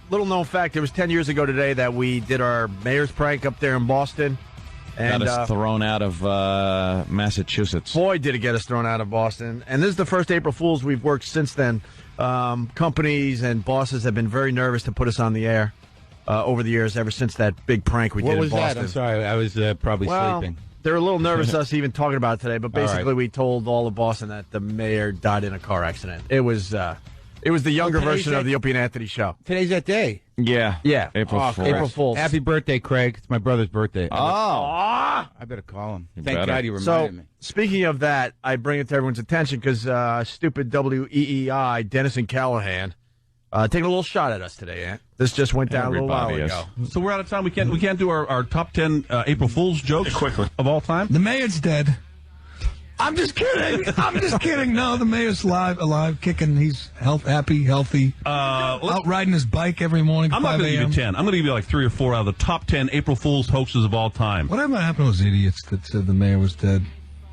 little known fact, it was 10 years ago today that we did our mayor's prank up there in Boston. And got us thrown out of Massachusetts. Boy, did it get us thrown out of Boston. And this is the first April Fool's we've worked since then. Companies and bosses have been very nervous to put us on the air over the years, ever since that big prank we did in Boston. What was that? I'm sorry, I was probably sleeping. They're a little nervous us even talking about it today, but basically we told all of Boston that the mayor died in a car accident. It was the younger version of the Opie and Anthony show. Today's that day. Yeah. April Fool's. April Fool's. Happy birthday, Craig. It's my brother's birthday. Oh. I better call him. You Thank better. God you reminded me. Speaking of that, I bring it to everyone's attention because stupid WEEI, Dennis and Callahan, taking a little shot at us today, Ant. This just went down a little while ago. So we're out of time. We can't do our top 10 April Fool's jokes quickly of all time. The mayor's dead. I'm just kidding. I'm just kidding. No, the mayor's alive, kicking. He's happy, healthy. Out riding his bike every morning. I'm not going to give you 10. I'm going to give you like 3 or 4 out of the top 10 April Fool's hoaxes of all time. Whatever happened to those idiots that said the mayor was dead?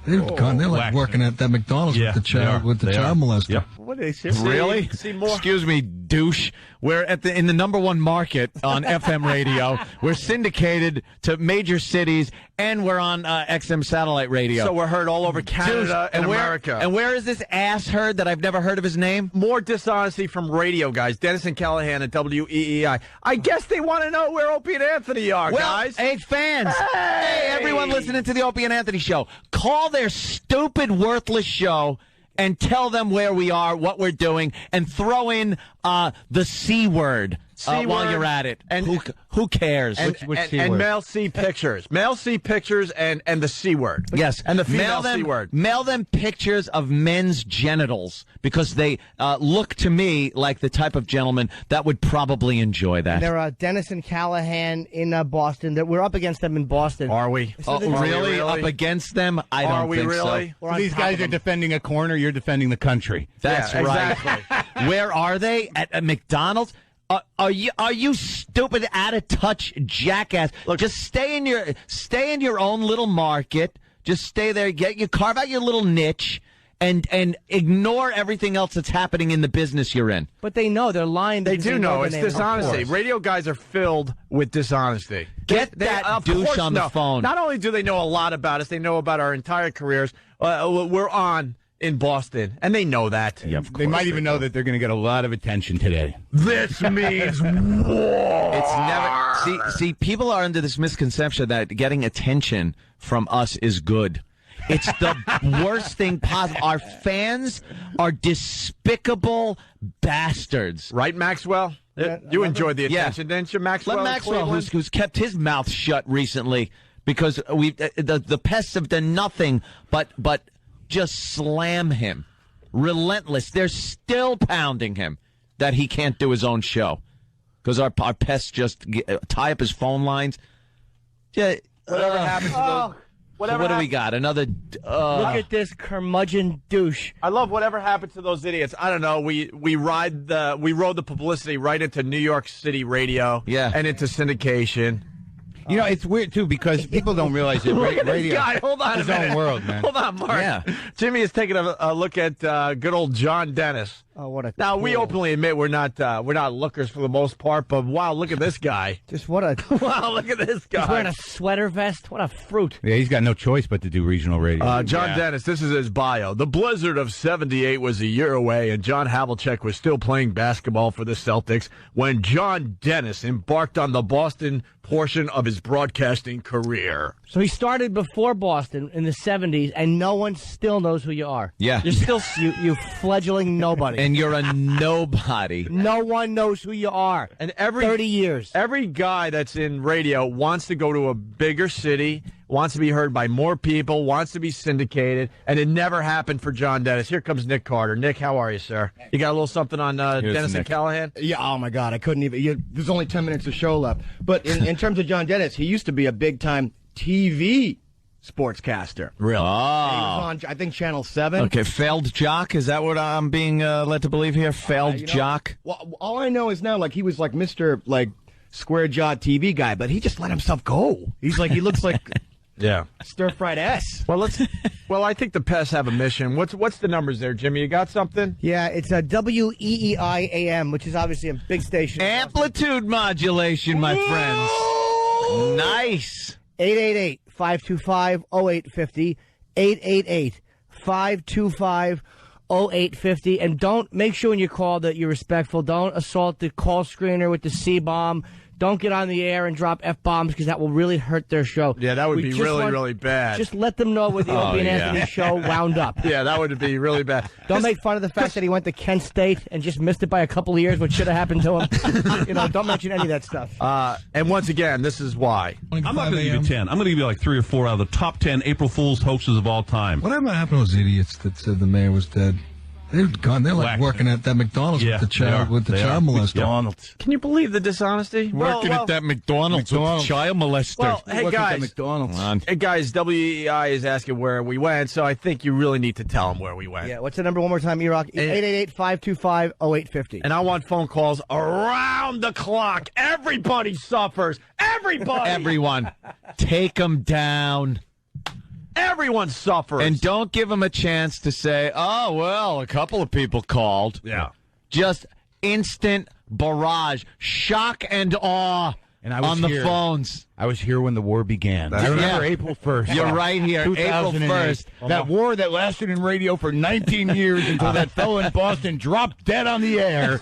They're like working at that McDonald's with the child molester. Yep. What did they say? Really? See more? Excuse me, douche. We're in the number one market on FM radio. We're syndicated to major cities, and we're on XM satellite radio. So we're heard all over Canada and America. And where is this ass heard that I've never heard of his name? More dishonesty from radio guys. Dennis and Callahan at WEEI. I guess they want to know where Opie and Anthony are, guys. Hey, fans. Hey, everyone listening to the Opie and Anthony show. Call their stupid, worthless show and tell them where we are, what we're doing, and throw in the C word while you're at it. And who cares? And male C pictures. Male C pictures and the C word. Yes. And the female C word. Mail them pictures of men's genitals because they look to me like the type of gentleman that would probably enjoy that. There are Dennis and Callahan in Boston. We're up against them in Boston. Are we? Really? Up against them? I don't think really? so. These guys are defending a corner. You're defending the country. That's right. Exactly. Where are they? At McDonald's? Are you stupid, out of touch jackass? Look, just stay in your own little market. Just stay there. Carve out your little niche. And ignore everything else that's happening in the business you're in. But they know. They're lying. They do know. It's dishonesty. Radio guys are filled with dishonesty. Get that douche on the phone. Not only do they know a lot about us, they know about our entire careers. We're on in Boston, and they know that. Yeah, they might even know that they're going to get a lot of attention today. This means war. It's never. See, people are under this misconception that getting attention from us is good. It's the worst thing possible. Our fans are despicable bastards. Right, Maxwell? You enjoyed the attention, didn't you, Maxwell? Let Maxwell, who's kept his mouth shut recently, because the pests have done nothing but just slam him. Relentless. They're still pounding him that he can't do his own show. Because our pests just tie up his phone lines. Whatever happens to those... What do we got? Another... Look at this curmudgeon douche. I love whatever happened to those idiots. I don't know. We rode the publicity right into New York City radio. Yeah. And into syndication. You know, it's weird, too, because people don't realize that Look at radio this guy. Hold on is a his minute. own world, man. Hold on, Mark. Yeah. Jimmy is taking a look at good old John Dennis. Oh, what a Now, we openly admit we're not lookers for the most part, but wow, look at this guy. Just what a... Wow, look at this guy. He's wearing a sweater vest. What a fruit. Yeah, he's got no choice but to do regional radio. John Dennis, this is his bio. The blizzard of '78 was a year away, and John Havlicek was still playing basketball for the Celtics when John Dennis embarked on the Boston portion of his broadcasting career. So he started before Boston in the 70s, and no one still knows who you are. Yeah. You're still you fledgling nobody. And you're a nobody. No one knows who you are. And 30 years. Every guy that's in radio wants to go to a bigger city, wants to be heard by more people, wants to be syndicated, and it never happened for John Dennis. Here comes Nick Carter. Nick, how are you, sir? You got a little something on Dennis and Callahan? Yeah, oh my God, I couldn't even. There's only 10 minutes of show left. But in terms of John Dennis, he used to be a big-time TV sportscaster. Really? He was on, I think, Channel 7. Okay, failed jock? Is that what I'm being led to believe here? Failed jock? Well, all I know is now, he was Mr. Square-jawed TV guy, but he just let himself go. He looks like Yeah. Stir-fried S. Well, I think the pests have a mission. What's the numbers there, Jimmy? You got something? Yeah, it's a WEEI AM, which is obviously a big station. Amplitude modulation, my friends. Nice. 888-525-0850. 888-525-0850. And make sure when you call that you're respectful. Don't assault the call screener with the C-bomb. Don't get on the air and drop F-bombs because that will really hurt their show. Yeah, that would be really bad. Just let them know where the Opie and Anthony show wound up. Yeah, that would be really bad. Don't make fun of the fact that he went to Kent State and just missed it by a couple of years, what should have happened to him. Don't mention any of that stuff. And once again, this is why. I'm not going to give you 10. I'm going to give you like 3 or 4 out of the top 10 April Fool's hoaxes of all time. Whatever happened to those idiots that said the mayor was dead? They're gone. They're like working at that McDonald's with the child molester. McDonald's. Can you believe the dishonesty? Working at that McDonald's with the child molester. Well, hey guys, McDonald's. Hey guys, WEI is asking where we went, so I think you really need to tell them where we went. Yeah, what's the number one more time, E-Rock? 888-525-0850. And I want phone calls around the clock. Everybody suffers. Everybody. Everyone, take them down. Everyone suffers. And don't give them a chance to say, oh, well, a couple of people called. Yeah. Just instant barrage, shock and awe on the phones. I was here when the war began. I remember April 1st. You're right here, April 1st. That war that lasted in radio for 19 years until that fellow in Boston dropped dead on the air.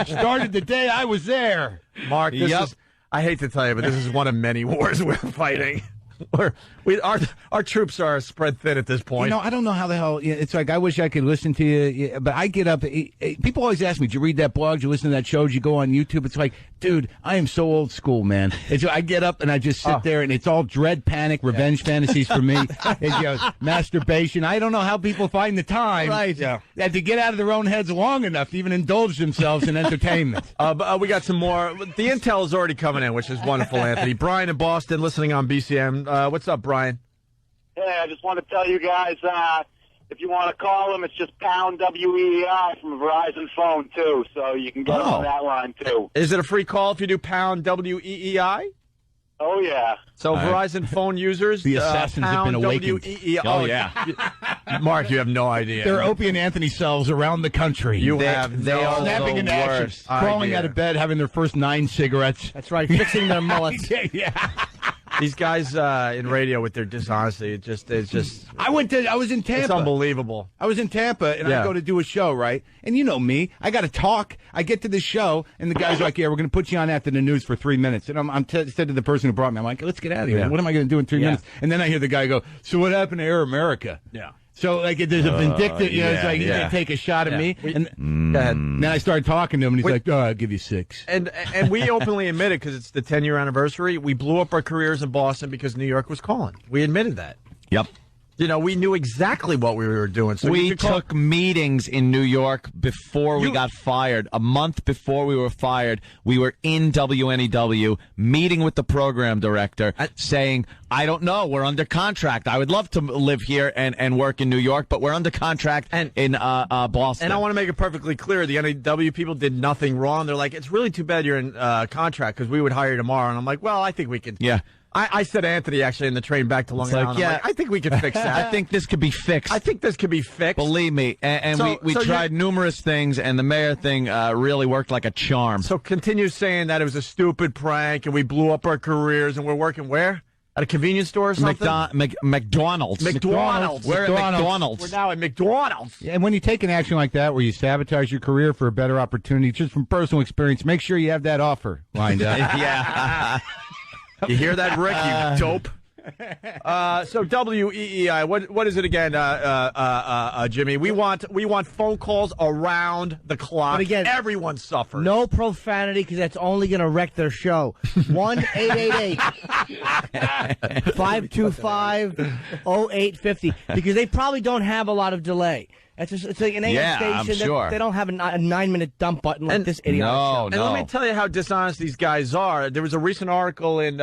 Started the day I was there. Mark, I hate to tell you, but this is one of many wars we're fighting. Our troops are spread thin at this point. I don't know how the hell. It's like I wish I could listen to you, but I get up. People always ask me, "Did you read that blog? Did you listen to that show? Did you go on YouTube?" It's like, dude, I am so old school, man. I get up and I just sit there, and it's all dread, panic, revenge fantasies for me. Masturbation. I don't know how people find the time, to get out of their own heads long enough to even indulge themselves in entertainment. But we got some more. The intel is already coming in, which is wonderful, Anthony. Brian in Boston, listening on BCM. What's up, Brian? Hey, I just want to tell you guys, if you want to call them, it's just pound WEI from a Verizon phone, too, so you can get them on that line, too. Is it a free call if you do pound WEEI? Oh, yeah. So Verizon phone users, the assassins have been awakened. WEEI. Oh, yeah. Mark, you have no idea. There are Opie and Anthony cells around the country. They are snapping into action, crawling out of bed, having their first 9 cigarettes. That's right, fixing their mullets. Yeah. These guys in radio with their dishonesty, it's just. I was in Tampa. It's unbelievable. I was in Tampa, and I go to do a show, right? And you know me, I got to talk. I get to the show, and the guy's like, "Yeah, we're going to put you on after the news for 3 minutes." And I said to the person who brought me, "I'm like, let's get out of here. What am I going to do in 3 minutes?" And then I hear the guy go, "So what happened to Air America?" Yeah. So, like, there's a vindictive, it's like, he's going to take a shot at me. And then I started talking to him, and he's like, I'll give you 6. And we openly admit it because it's the 10-year anniversary. We blew up our careers in Boston because New York was calling. We admitted that. Yep. We knew exactly what we were doing. So we took meetings in New York before we got fired. A month before we were fired, we were in WNEW meeting with the program director saying, I don't know, we're under contract. I would love to live here and work in New York, but we're under contract in Boston. And I want to make it perfectly clear, the NEW people did nothing wrong. They're like, it's really too bad you're in contract because we would hire you tomorrow. And I'm like, well, I think we could. Yeah. I said Anthony actually in the train back to Long Island. Like, I think we can fix that. I think this could be fixed. I think this could be fixed. Believe me. And we tried numerous things, and the mayor thing really worked like a charm. So continue saying that it was a stupid prank, and we blew up our careers, and we're working where? At a convenience store or something? McDonald's. We're at McDonald's. We're now at McDonald's. And when you take an action like that where you sabotage your career for a better opportunity, just from personal experience, make sure you have that offer lined up. Yeah. You hear that, Rick? You dope. So WEEI, what is it again, Jimmy? We want phone calls around the clock. But again, everyone suffers. No profanity because that's only going to wreck their show. 1-888-525-0850 because they probably don't have a lot of delay. It's like an AM station. I'm sure. They don't have a 9-minute dump button like this idiot. And let me tell you how dishonest these guys are. There was a recent article in the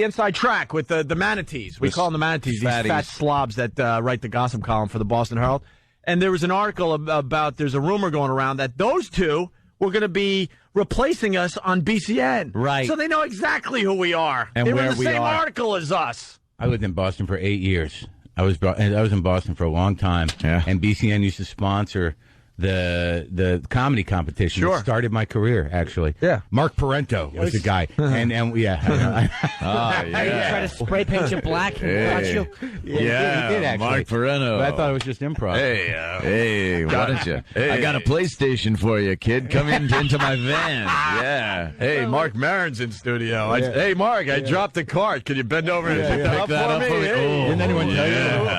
Inside Track with the manatees. We call them the manatees. These fat slobs that write the gossip column for the Boston Herald. And there was an article about there's a rumor going around that those two were going to be replacing us on BCN. Right. So they know exactly who we are. And they were where in the we same are. article as us. I lived in Boston for 8 years. I was in Boston for a long time. Yeah. And BCN used to sponsor the comedy competition. Sure. It started my career, actually. Yeah. Mark Parento was the guy. and yeah. I try to spray paint you black and watch you. Yeah, he did, actually. Mark Pereno. But I thought it was just improv. Hey, why don't you? I got a PlayStation for you, kid. Come into my van. Yeah. Hey, Mark Maron's in studio. Hey, Mark, I dropped the cart. Can you bend over and pick Pick that up for me. Hey. Didn't anyone tell you?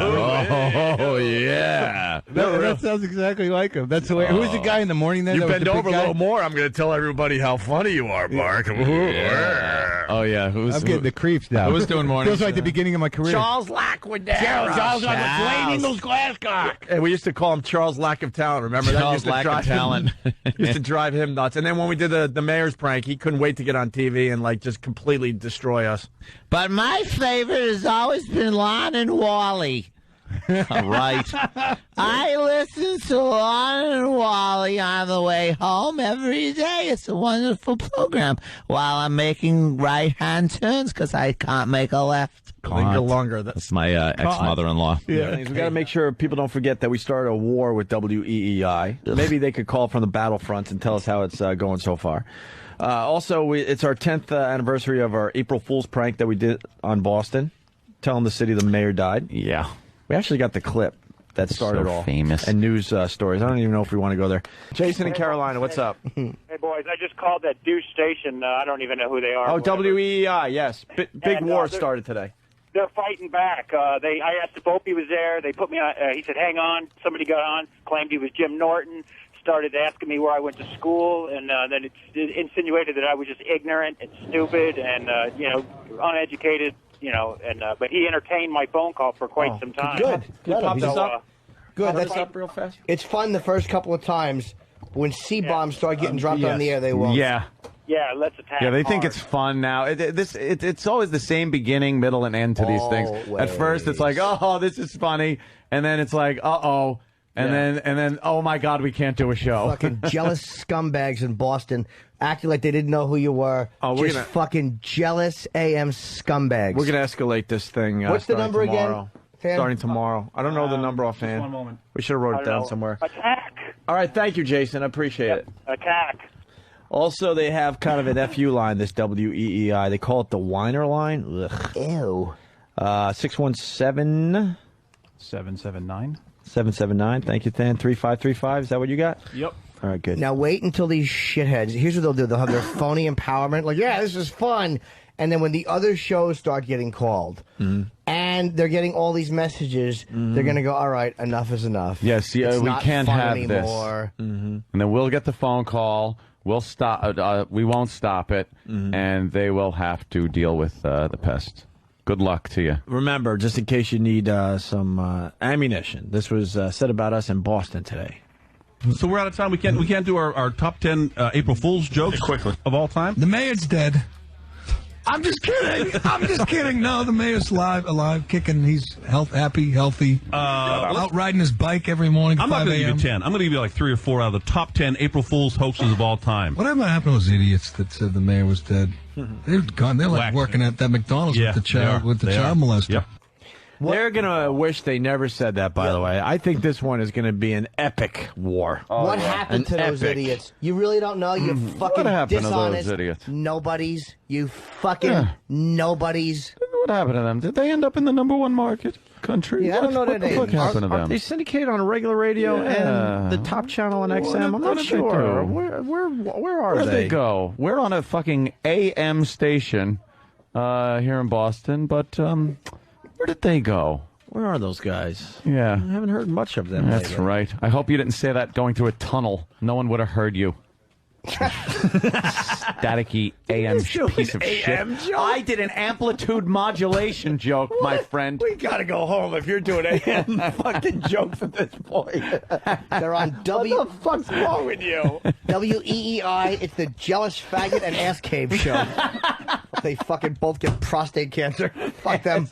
Oh, yeah. That sounds exactly like him. That's the way. Who was the guy in the morning then? You that was bend the big over a guy? little more, I'm going to tell everybody how funny you are, Mark. Oh, yeah. I'm getting the creeps now. Who's doing mornings? Feels like the beginning of my career. Charles Lack would there. Charles English Glasscock. And we used to call him Charles Lack of Talent. Remember that? Charles Used to Lack of drive Talent. used to drive him nuts. And then when we did the mayor's prank, he couldn't wait to get on TV and like just completely destroy us. But my favorite has always been Lon and Wally. Right. I listen to Lon and Wally on the way home every day. It's a wonderful program while I'm making right-hand turns because I can't make a left. Linger longer. That's my ex-mother-in-law. Yeah. We got to make sure people don't forget that we started a war with WEEI. Maybe they could call from the battlefront and tell us how it's going so far. Also, it's our 10th anniversary of our April Fool's prank that we did on Boston, telling the city the mayor died. Yeah. We actually got the clip that started So all. famous. And news stories. I don't even know if we want to go there. Jason in Carolina, what's up? Hey, boys, I just called that douche station. I don't even know who they are. Oh, Whatever. WEEI, yes. Big And, war they're- started today. They're fighting back. I asked if Opie was there. They put me on. He said, hang on. Somebody got on, claimed he was Jim Norton, started asking me where I went to school, and then it insinuated that I was just ignorant and stupid and, uneducated, but he entertained my phone call for quite some time. Good. Can you pop this So, up? Good. Pop That's this up real fast. It's fun the first couple of times. When C-bombs start getting dropped on the air, they won't. Yeah. yeah, let's attack. Yeah, they think hard. it's fun now. It's always the same beginning, middle, and end to these things. At first, it's like, oh, this is funny, and then it's like, uh-oh, and then, oh my God, we can't do a show. Fucking jealous scumbags in Boston acting like they didn't know who you were. Oh, we're Just gonna- fucking jealous AM scumbags. We're going to escalate this thing. What's the starting number again, tomorrow. Sam? Starting tomorrow. I don't know the number offhand. 1 moment. We should have wrote I it don't down know. somewhere. Attack. All right, thank you, Jason. I appreciate it. Attack. Also, they have kind of an FU line, this WEEI. They call it the whiner line. Ugh. Ew. 617 779. 779. Thank you, Than. 3535. Is that what you got? Yep. All right, good. Now wait until these shitheads. Here's what they'll do. They'll have their phony empowerment. Like, yeah, this is fun. And then when the other shows start getting called and they're getting all these messages, they're going to go, all right, enough is enough. Yes, yeah, It's we not can't fun have anymore. this. And then we'll get the phone call. We'll stop. We won't stop it, and they will have to deal with the pest. Good luck to you. Remember, just in case you need some ammunition, this was said about us in Boston today. So we're out of time. We can't do our top 10 April Fool's jokes of all time. The mayor's dead. I'm just kidding. I'm just kidding. No, the mayor's alive, kicking. He's happy, healthy. Out riding his bike every morning. I'm not 5 going to give you a.m. 10. I'm going to give you like 3 or 4 out of the top 10 April Fool's hoaxes of all time. Whatever happened to those idiots that said the mayor was dead? They're gone. They're like Whack. working at that McDonald's Yeah, with the they child are. molester. Yep. They're going to wish they never said that, by the way. I think this one is going to be an epic war. What happened to those epic. idiots? You really don't know? You fucking What happened to those dishonest idiots? nobodies. You fucking nobodies. What happened to them? Did they end up in the #1 market country? Yeah, I don't know what their the fuck names. happened to Are them? they syndicated on regular radio Yeah. and the top channel on XM? I'm what not did they sure. do? Where are Where did they? they go? We're on a fucking AM station here in Boston, but where did they go? Where are those guys? Yeah. I haven't heard much of them. That's lately. right. I hope you didn't say that going through a tunnel. No one would have heard you. Staticky AM piece of AM shit. joke? I did an amplitude modulation joke, my friend. We gotta go home if you're doing AM fucking jokes at this point. They're on What the fuck's wrong with you? WEEI. It's the jealous faggot and ass cave show. They fucking both get prostate cancer. Fuck them.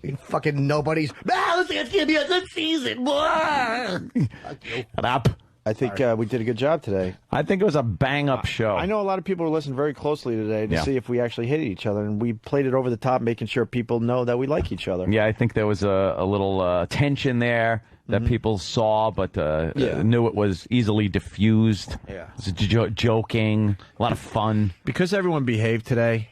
You fucking nobodies. Ah, it's gonna be a good season. Shut up. I think we did a good job today. I think it was a bang-up show. I know a lot of people are listening very closely today to Yeah. see if we actually hit each other, and we played it over the top, making sure people know that we like each other. Yeah, I think there was a little tension there that people saw, but knew it was easily diffused. Yeah. It was joking, a lot of fun. Because everyone behaved today,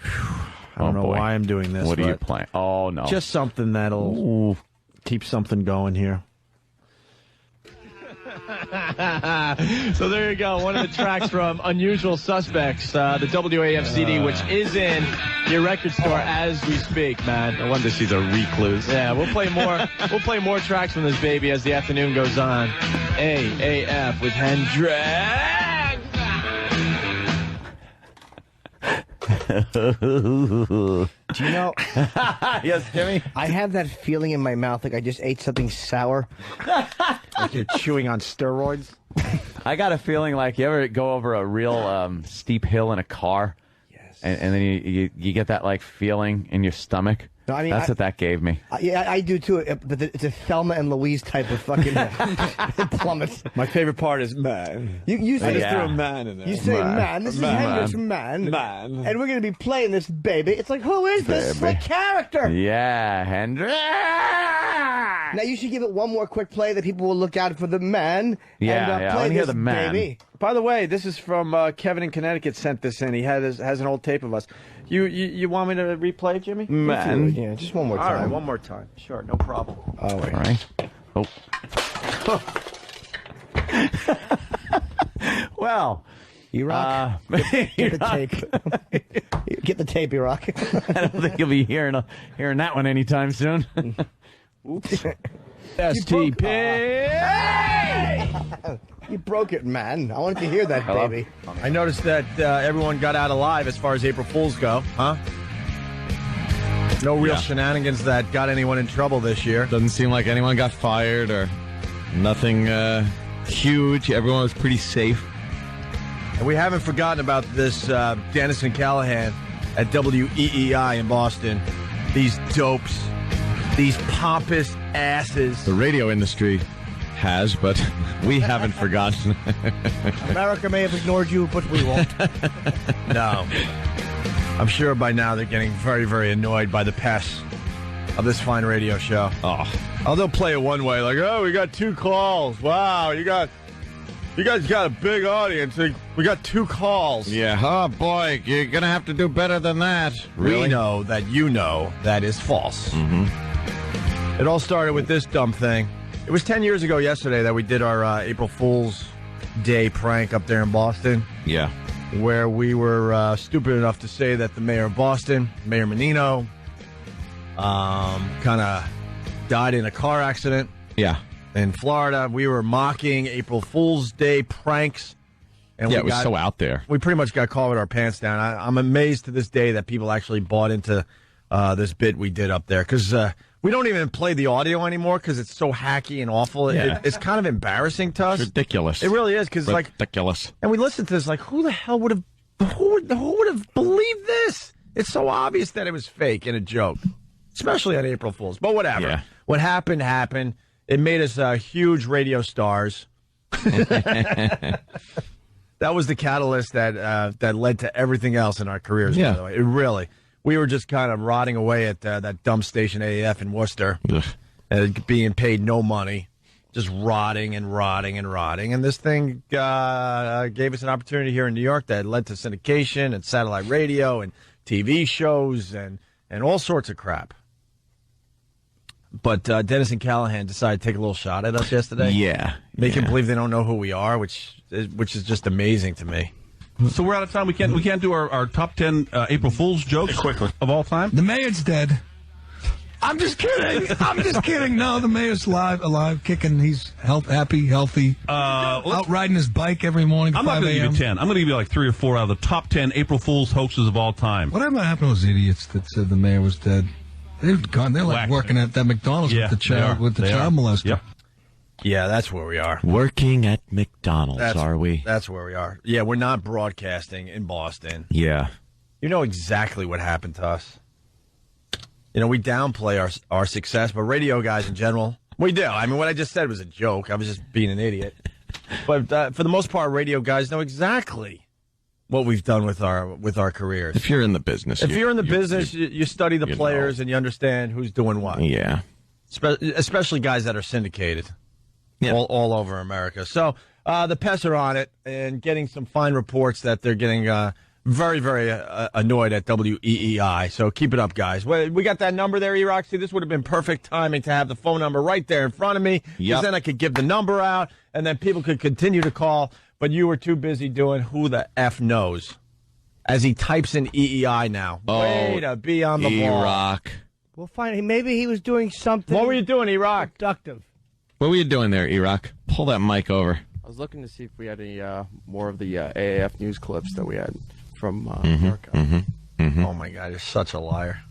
I don't know why I'm doing this. What are you but playing? Oh, no. Just something that'll keep something going here. So there you go. One of the tracks from Unusual Suspects, the WAFCD, which is in your record store as we speak, man. I wonder if she's a recluse. Yeah, we'll play more. We'll play more tracks from this baby as the afternoon goes on. AAF with Hendrix. Do you know? Yes, Jimmy? I have that feeling in my mouth like I just ate something sour. Like you're chewing on steroids. I got a feeling like you ever go over a real steep hill in a car, and then you get that like feeling in your stomach. No, I mean, that's what that gave me. Yeah, I do too. But it's a Thelma and Louise type of fucking plummet. My favorite part is man. You say, I just threw a man in there. You say, man, this is Hendrix, man. And we're going to be playing this baby. It's like, who is this slick character? Yeah, Hendrix. Now, you should give it one more quick play that people will look out for the man. Yeah, and, I play want to hear this the man. baby. By the way, this is from Kevin in Connecticut sent this in. He has an old tape of us. You want me to replay, Jimmy? Man. Yeah, just one more time. All right, one more time. Sure, no problem. All right. All right. Oh. Well, E-Rock, get the tape. Get the tape, E-Rock. I don't think you'll be hearing that one anytime soon. Oops. STP. You broke it, man. I wanted to hear that, baby. I noticed that everyone got out alive as far as April Fools go, huh? No real shenanigans that got anyone in trouble this year. Doesn't seem like anyone got fired or nothing huge. Everyone was pretty safe. And we haven't forgotten about this Dennis and Callahan at WEEI in Boston. These dopes, these pompous asses. The radio industry has, but we haven't forgotten. America may have ignored you, but we won't. No. I'm sure by now they're getting very, very annoyed by the pests of this fine radio show. Oh, they'll play it one way, like, oh, we got 2 calls. Wow, you guys got a big audience. We got 2 calls. Yeah, oh boy, you're going to have to do better than that. Really? We know that you know that is false. Mm-hmm. It all started with this dumb thing. It was 10 years ago yesterday that we did our April Fool's Day prank up there in Boston. Yeah. Where we were stupid enough to say that the mayor of Boston, Mayor Menino, kind of died in a car accident. Yeah. In Florida. We were mocking April Fool's Day pranks. And it was so out there. We pretty much got caught with our pants down. I'm amazed to this day that people actually bought into this bit we did up there. Because we don't even play the audio anymore because it's so hacky and awful. Yeah. It's kind of embarrassing to us. It's ridiculous. It really is because ridiculous. And we listened to this like, who the hell would have believed this? It's so obvious that it was fake and a joke, especially on April Fool's. But whatever. Yeah. What happened. It made us huge radio stars. That was the catalyst that led to everything else in our careers. Yeah. By the way. It really. We were just kind of rotting away at that dumb station AAF in Worcester, being paid no money, just rotting. And this thing gave us an opportunity here in New York that led to syndication and satellite radio and TV shows and all sorts of crap. But Dennis and Callahan decided to take a little shot at us yesterday. Yeah. Making believe they don't know who we are, which is just amazing to me. So we're out of time. We can't do our top 10 April Fool's jokes of all time. The mayor's dead. I'm just kidding. No, the mayor's alive, kicking. He's happy, healthy. Out riding his bike every morning. I'm not going to give you 10. I'm going to give you like 3 or 4 out of the top 10 April Fool's hoaxes of all time. Whatever happened to those idiots that said the mayor was dead? They've gone. They're like working at that McDonald's with the child molester. Yep. Yeah, that's where we are. Working at McDonald's, are we? That's where we are. Yeah, we're not broadcasting in Boston. Yeah. You know exactly what happened to us. You know, we downplay our success, but radio guys in general, we do. I mean, what I just said was a joke. I was just being an idiot. But for the most part, radio guys know exactly what we've done with our careers. If you're in the business. If you're in the business, you study the players and you understand who's doing what. Yeah. Especially guys that are syndicated all over America. So the Pests are on it and getting some fine reports that they're getting very, very annoyed at WEEI. So keep it up, guys. We got that number there, E-Rock. See, this would have been perfect timing to have the phone number right there in front of me. Because then I could give the number out, and then people could continue to call. But you were too busy doing who the F knows. As he types in EEI now. Way to be on the ball. E-Rock. We'll find. Maybe he was doing something. What were you doing, E-Rock? Productive. What were you doing there, E-Rock? Pull that mic over. I was looking to see if we had any more of the AAF news clips that we had from Oh, my God, you're such a liar.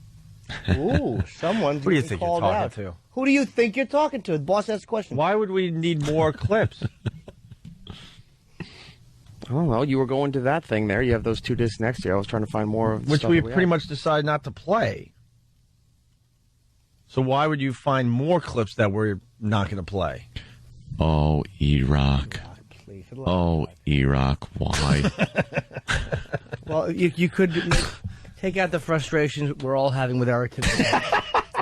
Ooh, someone's Who do you think you're called talking out. to? Who do you think you're talking to? The boss asked the question. Why would we need more clips? Oh, well, you were going to that thing there. You have those 2 discs next to you. I was trying to find more of the Which stuff we that pretty had. much decided not to play. So why would you find more clips that we're not going to play? Oh, E-Rock. Oh, E-Rock, why? Well, you could take out the frustrations we're all having with Eric today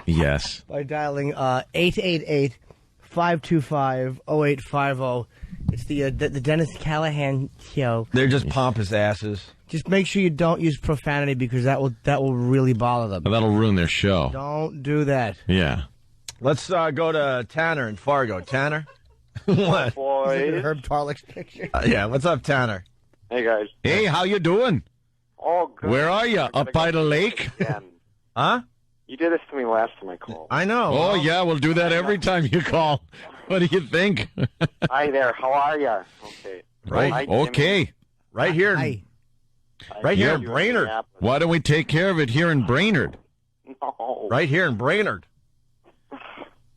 Yes. by dialing 888-525-0850. It's the Dennis Callahan show. They're just pompous asses. Just make sure you don't use profanity because that will really bother them. That'll ruin their show. Don't do that. Yeah. Let's go to Tanner in Fargo. Tanner? What? Boys. Herb Tarlick's picture. Yeah, what's up, Tanner? Hey, guys. Hey, how you doing? Oh, good. Where are you? Up by the lake? Huh? You did this to me last time I called. I know. Oh, yeah, we'll do that every time you call. What do you think? Hi there. How are you? Okay. Right. Hi, Jimmy. Okay. Right here. Right here in Brainerd. Why don't we take care of it here in Brainerd? No. Right here in Brainerd.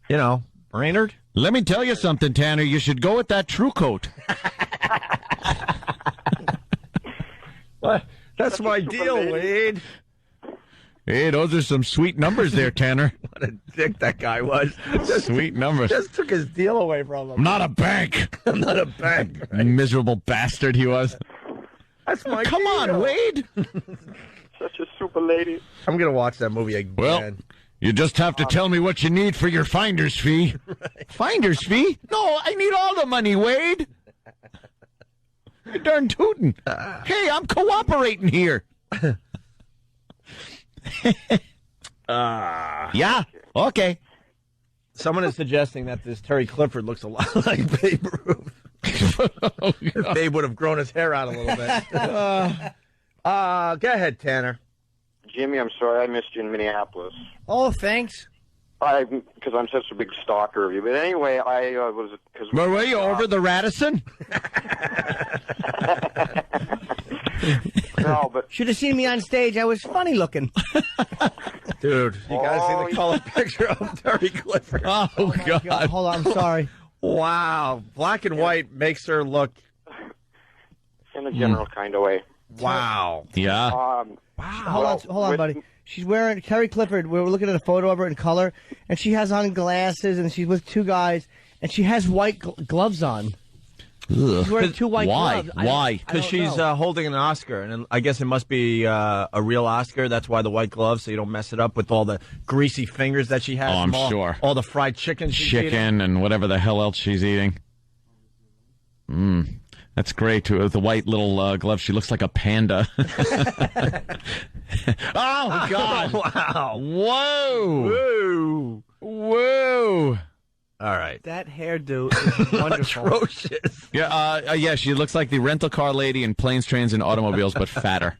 You know, Brainerd? Let me tell you something, Tanner. You should go with that True Coat. What? That's my deal, Wade. Hey, those are some sweet numbers there, Tanner. What a dick that guy was. Sweet numbers. Just took his deal away from him. I'm not a bank. I'm not a bank. Right? Miserable bastard he was. That's my Come deal. on, Wade. Such a super lady. I'm going to watch that movie again. Well, you just have to tell me what you need for your finder's fee. Right. Finder's fee? No, I need all the money, Wade. You're darn tootin'. Hey, I'm cooperating here. Yeah, okay. Someone is suggesting that this Terry Clifford looks a lot like Babe Ruth. If Babe would have grown his hair out a little bit. Go ahead, Tanner. Jimmy, I'm sorry I missed you in Minneapolis. Oh, thanks. Because I'm such a big stalker of you. But anyway, I was... Where were you, over the Radisson? No, but... Should have seen me on stage. I was funny looking. Dude, you guys see the color picture of Terry Clifford. Oh, God. Hold on, I'm sorry. Wow. Black and white makes her look... In a general kind of way. Wow. Yeah. Wow. Hold on, buddy. She's wearing Terry Clifford. We were looking at a photo of her in color, and she has on glasses, and she's with 2 guys, and she has white gloves on. She's wearing 2 white gloves. Why? Because she's holding an Oscar, and I guess it must be a real Oscar. That's why the white gloves, so you don't mess it up with all the greasy fingers that she has. Oh, I'm from sure. All the fried chicken she's eating. Chicken and whatever the hell else she's eating. That's great, too. With the white little gloves, she looks like a panda. Oh, God. Wow. Whoa. Whoa. All right. That hairdo is wonderful. Atrocious. Yeah, she looks like the rental car lady in Planes, Trains, and Automobiles, but fatter.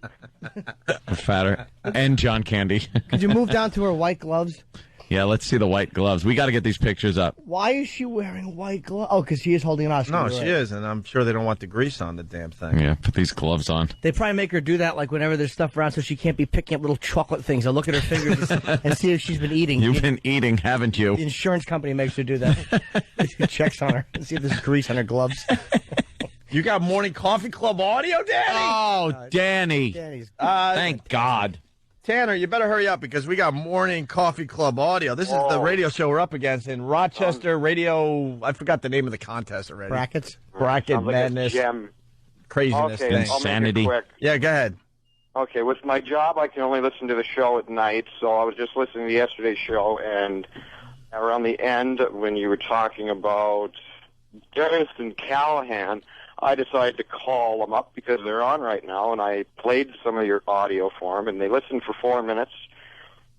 Fatter. And John Candy. Could you move down to her white gloves? Yeah, let's see the white gloves. We got to get these pictures up. Why is she wearing white gloves? Oh, because she is holding an Oscar. No, You're she right. is, and I'm sure they don't want the grease on the damn thing. Yeah, put these gloves on. They probably make her do that like whenever there's stuff around so she can't be picking up little chocolate things. They'll look at her fingers and see if she's been eating. You've been eating, haven't you? The insurance company makes her do that. She checks on her and see if there's grease on her gloves. You got Morning Coffee Club audio, Danny? Oh, Danny. Danny's. Thank God. Tanner, you better hurry up because we got Morning Coffee Club audio. This is the radio show we're up against in Rochester Radio. I forgot the name of the contest already. Brackets? Bracket Madness. Craziness Okay, thing. Insanity. I'll make it quick. Yeah, go ahead. Okay, with my job, I can only listen to the show at night, so I was just listening to yesterday's show, and around the end, when you were talking about Dennis and Callahan, I decided to call them up because they're on right now, and I played some of your audio for them, and they listened for 4 minutes,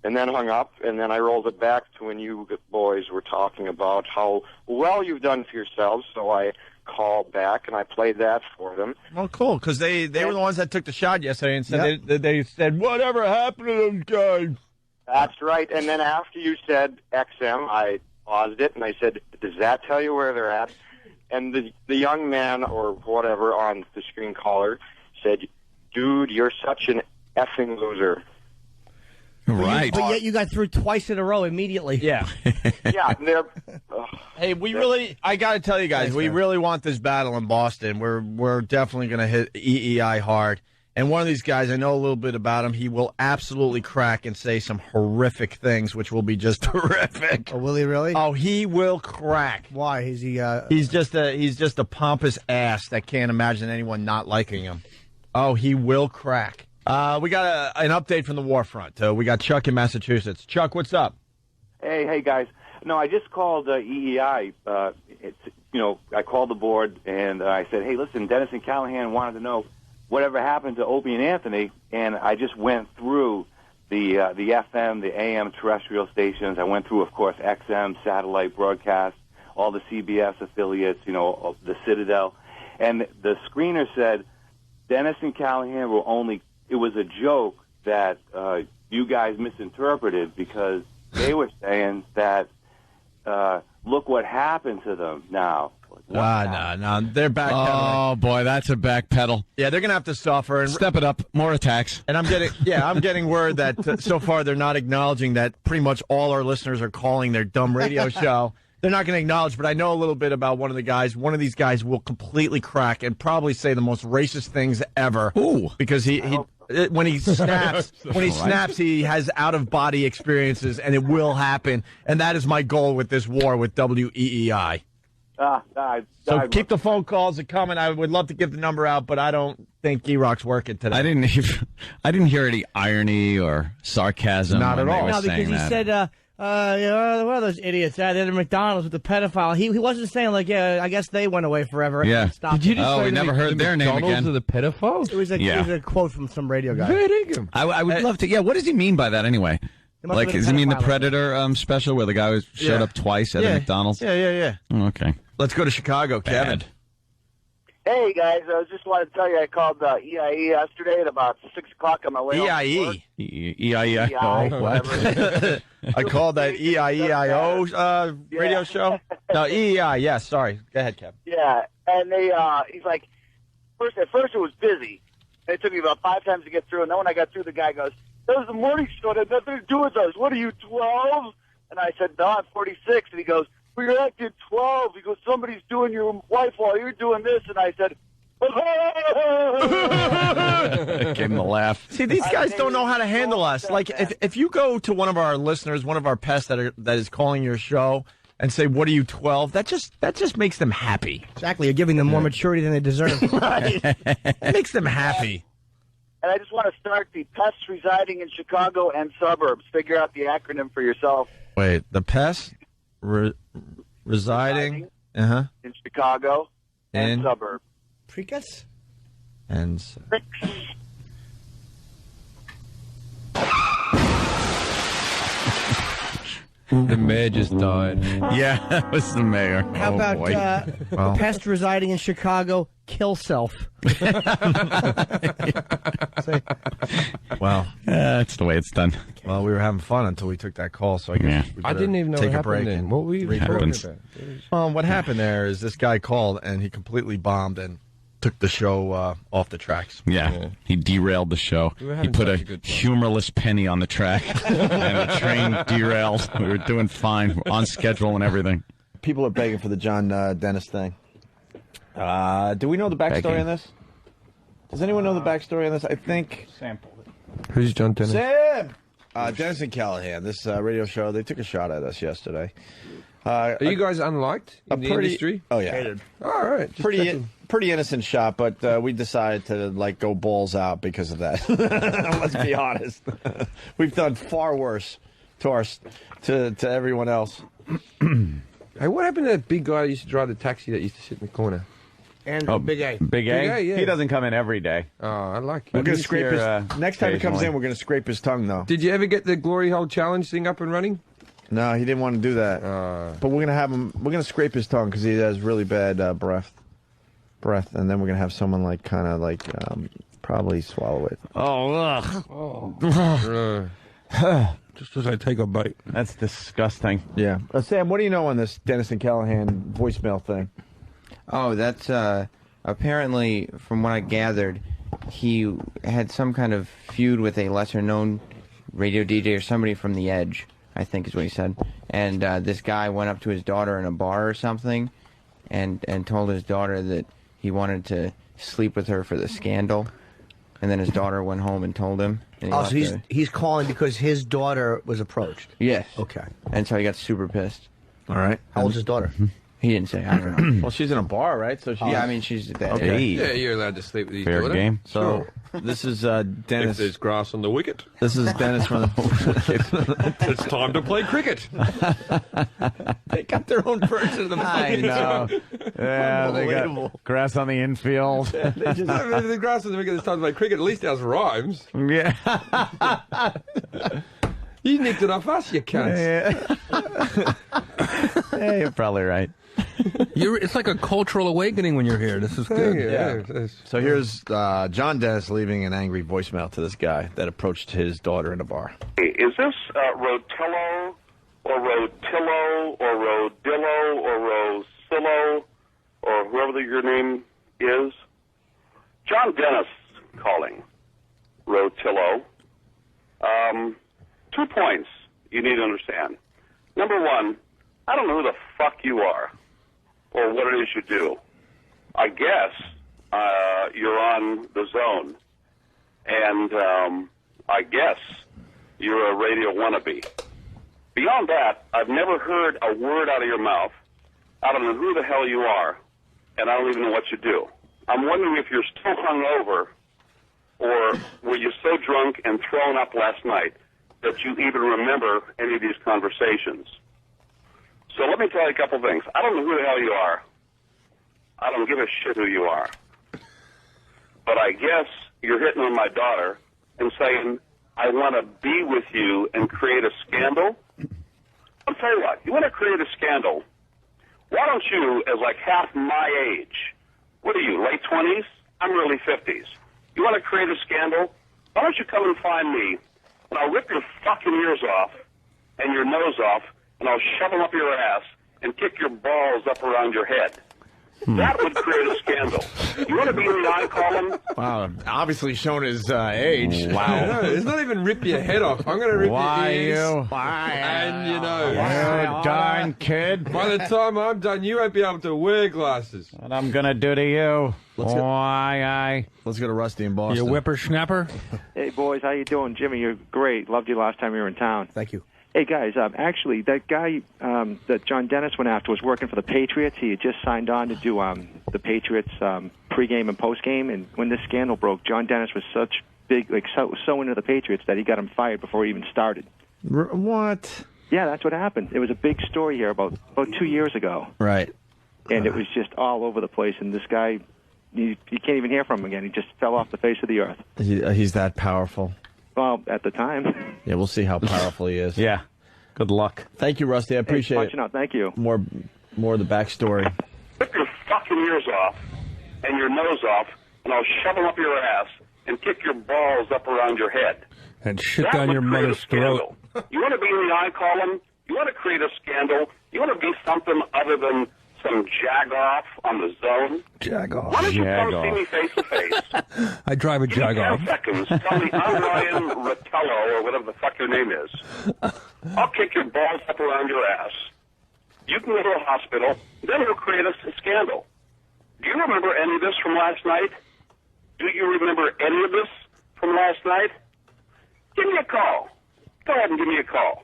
and then hung up, and then I rolled it back to when you boys were talking about how well you've done for yourselves, so I called back, and I played that for them. Well, cool, because they were the ones that took the shot yesterday and said they said, whatever happened to those guys? That's right, and then after you said XM, I paused it, and I said, does that tell you where they're at? And the young man, or whatever, on the screen caller said, dude, you're such an effing loser. Right. But yet you got through twice in a row immediately. Yeah. Yeah. Hey, I got to tell you guys, we really want this battle in Boston. We're definitely going to hit EEI hard. And one of these guys, I know a little bit about him. He will absolutely crack and say some horrific things, which will be just horrific. Oh, will he really? Oh, he will crack. Why? Is he? He's just a pompous ass that can't imagine anyone not liking him. Oh, he will crack. We got an update from the war front. We got Chuck in Massachusetts. Chuck, what's up? Hey, guys. No, I just called EEI. I called the board and I said, hey, listen, Dennis and Callahan wanted to know whatever happened to Opie and Anthony, and I just went through the FM, the AM terrestrial stations. I went through, of course, XM, satellite broadcast, all the CBS affiliates, the Citadel, and the screener said Dennis and Callahan were only. It was a joke that you guys misinterpreted because they were saying that look what happened to them now. No, they're backpedaling. Oh boy, that's a backpedal. Yeah, they're gonna have to suffer and step it up. More attacks. And I'm getting word that so far they're not acknowledging that pretty much all our listeners are calling their dumb radio show. They're not going to acknowledge, but I know a little bit about one of the guys. One of these guys will completely crack and probably say the most racist things ever. Ooh, because when he snaps, he has out of body experiences, and it will happen. And that is my goal with this war with WEEI. So keep the phone calls coming. I would love to give the number out, but I don't think E-Rock's working today. I didn't hear any irony or sarcasm. Not at all. No, because he said, what are those idiots? They're at McDonald's with the pedophile. He wasn't saying like, yeah, I guess they went away forever. Yeah. Did you just say we never heard their name again? Of the pedophiles? It was a quote from some radio guy. I would love to. Yeah, what does he mean by that anyway? Like, does he mean the Predator special where the guy showed up twice at a McDonald's? Yeah. Oh, okay. Let's go to Chicago, Kevin. Hey, guys, I just wanted to tell you I called EIE yesterday at about 6 o'clock on my way home. EIE? What? I called that EIEIO radio show? No, EEI, yeah, sorry. Go ahead, Kevin. Yeah, and he's like, at first it was busy. It took me about 5 times to get through, and then when I got through, the guy goes, that was the morning show. That had nothing to do with us. What are you, 12? And I said, no, I'm 46. And he goes, well, you're acting 12. He goes, somebody's doing your wife while you're doing this. And I said, gave him a laugh. See, these guys don't know how to handle us. Like, if you go to one of our listeners, one of our pests that is calling your show, and say, what are you, 12? That just makes them happy. Exactly. You're giving them more maturity than they deserve. Right. It makes them happy. And I just want to start the pests residing in Chicago and suburbs. Figure out the acronym for yourself. Wait, the pests residing in Chicago and suburbs. Precus? And the mayor just died. Yeah, that was the mayor. How about pest residing in Chicago, kill self? Well, that's the way it's done. Well, we were having fun until we took that call, so I guess we I didn't even know take what a break. happened then. What were you talking about? What happened there is this guy called and he completely bombed and took the show off the tracks. Yeah, he derailed the show. He put a humorless penny on the track, and the train derailed. We were doing fine, on schedule and everything. People are begging for the John Dennis thing. Do we know the backstory on this? Does anyone know the backstory on this? I think... Sample it. Who's John Dennis? Sam! Dennis and Callahan, this radio show, they took a shot at us yesterday. Are you guys unliked in the industry? Oh, yeah. All right. just Pretty checking. pretty innocent shot, but we decided to, like, go balls out because of that. Let's be honest. We've done far worse to everyone else. Hey, what happened to that big guy that used to drive the taxi that used to sit in the corner? And Big A. Big A? Big A, yeah. He doesn't come in every day. Oh, I like We're it. going to scrape his... next time he comes in, we're going to scrape his tongue, though. Did you ever get the Glory Hole Challenge thing up and running? No, he didn't want to do that. But we're going to have him... We're going to scrape his tongue because he has really bad breath. And then we're going to have someone, like, kind of, like, probably swallow it. Oh, ugh. Just as I take a bite. That's disgusting. Yeah. Sam, what do you know on this Dennis and Callahan voicemail thing? Oh, that's apparently, from what I gathered, he had some kind of feud with a lesser-known radio DJ or somebody from The Edge, I think is what he said. And this guy went up to his daughter in a bar or something and told his daughter that he wanted to sleep with her for the scandal. And then his daughter went home and told him. And Oh, so he's calling because his daughter was approached. Yes. Okay. And so he got super pissed. All right. How old's his daughter? He didn't say. I don't know. Well, she's in a bar, right? So Yeah, I mean, she's that Okay. age. Yeah, you're allowed to sleep with your Fair daughter. game. So this is If Dennis. there's grass on the wicket, This is Dennis from the... it's time to play cricket. They got their own version of the I know. Yeah, they got grass on the infield. If the grass on the wicket, it's time to play cricket. At least it has rhymes. Yeah. You nicked it off us, you cunt. Yeah, you're probably right. It's like a cultural awakening when you're here. This is good. Yeah. So here's John Dennis leaving an angry voicemail to this guy that approached his daughter in a bar. Is this Rotillo or Rotillo or Rodillo or Rosillo or whoever your name is? John Dennis calling. Rotillo. 2 points you need to understand. Number one, I don't know who the fuck you are or what it is you do. I guess you're on the zone, and I guess you're a radio wannabe. Beyond that, I've never heard a word out of your mouth. I don't know who the hell you are, and I don't even know what you do. I'm wondering if you're still hungover, or were you so drunk and thrown up last night that you even remember any of these conversations. So let me tell you a couple things. I don't know who the hell you are. I don't give a shit who you are. But I guess you're hitting on my daughter and saying, I want to be with you and create a scandal. I'll tell you what, you want to create a scandal, why don't you, as like half my age, what are you, late 20s? I'm early 50s. You want to create a scandal? Why don't you come and find me, and I'll rip your fucking ears off and your nose off, and I'll shove them up your ass and kick your balls up around your head. That would create a scandal. You want to be in the eye column? Wow, obviously shown his age. No, it's not even rip your head off. I'm going to rip Why your ears. you? Why? And, you know. You darn kid. By the time I'm done, you won't be able to wear glasses. What I'm going to do to you. Let's go. Why, Let's go to Rusty in Boston. You whippersnapper? Hey, boys, how you doing? Jimmy, you're great. Loved you last time you were in town. Thank you. Hey, guys, actually, that guy that John Dennis went after was working for the Patriots. He had just signed on to do the Patriots pregame and postgame, and when this scandal broke, John Dennis was such big, like so into the Patriots that he got him fired before he even started. What? Yeah, that's what happened. It was a big story here about 2 years ago. Right. And it was just all over the place, and this guy, you can't even hear from him again. He just fell off the face of the earth. He's that powerful. Well, at the time. Yeah, we'll see how powerful he is. Yeah. Good luck. Thank you, Rusty. I appreciate it. Out. Thank you. More of the backstory. Rip your fucking ears off and your nose off, and I'll shove them up your ass and kick your balls up around your head. And shit That down would your create a mother's throat. scandal. You want to be in the eye column? You want to create a scandal? You want to be something other than some jag-off on the zone? Jag-off. Why don't you come see me face to face? I drive a Give me 10 Jag-off. seconds. Tell me I'm Ryan Rotello or whatever the fuck your name is. I'll kick your balls up around your ass. You can go to a hospital. Then we'll create a scandal. Do you remember any of this from last night? Do you remember any of this from last night? Give me a call. Go ahead and give me a call.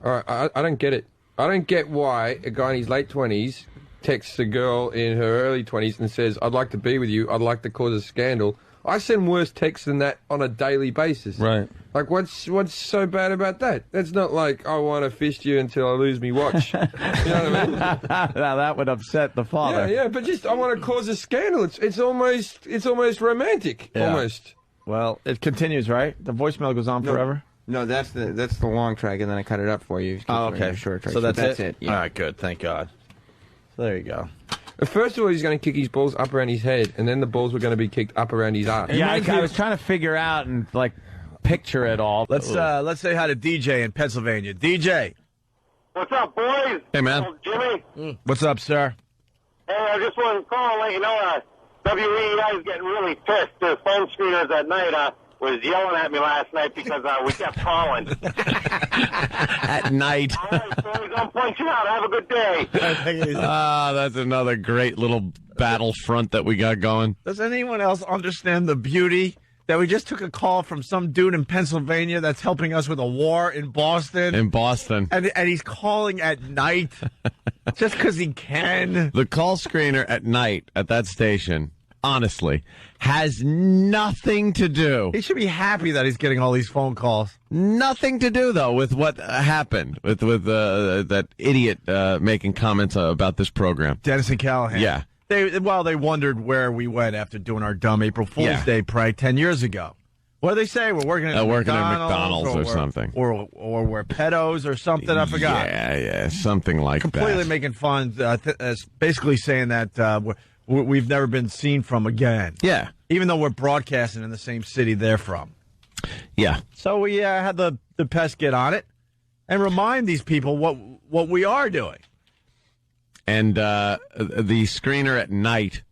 All right, I don't get it. I don't get why a guy in his late 20s texts a girl in her early 20s and says, I'd like to be with you, I'd like to cause a scandal. I send worse texts than that on a daily basis. Right. Like, what's so bad about that? That's not like, I want to fist you until I lose me watch. You know what I mean? Now that would upset the father. Yeah, but just, I want to cause a scandal. It's almost romantic. Yeah. Almost. Well, it continues, right? The voicemail goes on forever? No, that's the long track, and then I cut it up for you. Oh, okay. Short track. So that's it. Yeah. All right, good. Thank God. So there you go. First of all, he's going to kick his balls up around his head, and then the balls were going to be kicked up around his ass. Yeah, I was trying to figure out and like picture it all. Let's say hi to DJ in Pennsylvania. DJ. What's up, boys? Hey, man. Jimmy. What's up, sir? Hey, I just wanted to call and let you know WEI is getting really pissed. The phone screeners at night was yelling at me last night because we kept calling. At night. All right, boys, I'll point you out. Have a good day. That's another great little battlefront that we got going. Does anyone else understand the beauty that we just took a call from some dude in Pennsylvania that's helping us with a war in Boston? And he's calling at night just because he can. The call screener at night at that station, honestly, has nothing to do. He should be happy that he's getting all these phone calls. Nothing to do, though, with what happened with that idiot making comments about this program. Dennis and Callahan. Yeah. They wondered where we went after doing our dumb April Fool's Day prank 10 years ago. What do they say? We're working at McDonald's or something. Or we're pedos or something. I forgot. Yeah, something like that. Completely making fun, basically saying that we've never been seen from again. Yeah. Even though we're broadcasting in the same city they're from. Yeah. So we had the pest get on it and remind these people what we are doing. And the screener at night,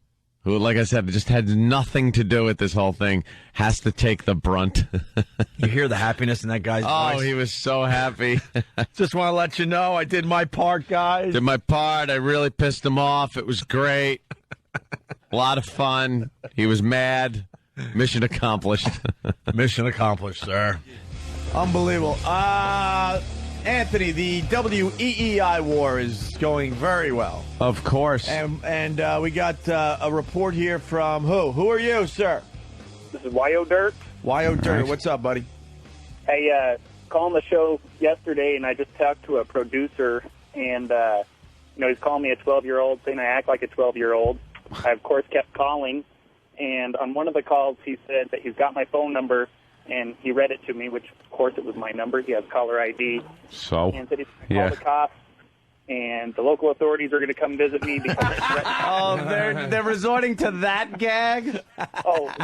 who, like I said, just had nothing to do with this whole thing, has to take the brunt. You hear the happiness in that guy's voice? Oh, he was so happy. Just want to let you know I did my part, guys. Did my part. I really pissed him off. It was great. A lot of fun. He was mad. Mission accomplished. Mission accomplished, sir. Unbelievable. Anthony, the WEEI war is going very well. Of course. And we got a report here from who? Who are you, sir? This is Wyo Dirt. Wyo Dirt. What's up, buddy? Hey, calling the show yesterday, and I just talked to a producer, and he's calling me a 12-year-old, saying I act like a 12-year-old. I, of course, kept calling, and on one of the calls, he said that he's got my phone number, and he read it to me, which, of course, it was my number. He has caller ID. So? And said he's going to call the cops, and the local authorities are going to come visit me because they're resorting to that gag?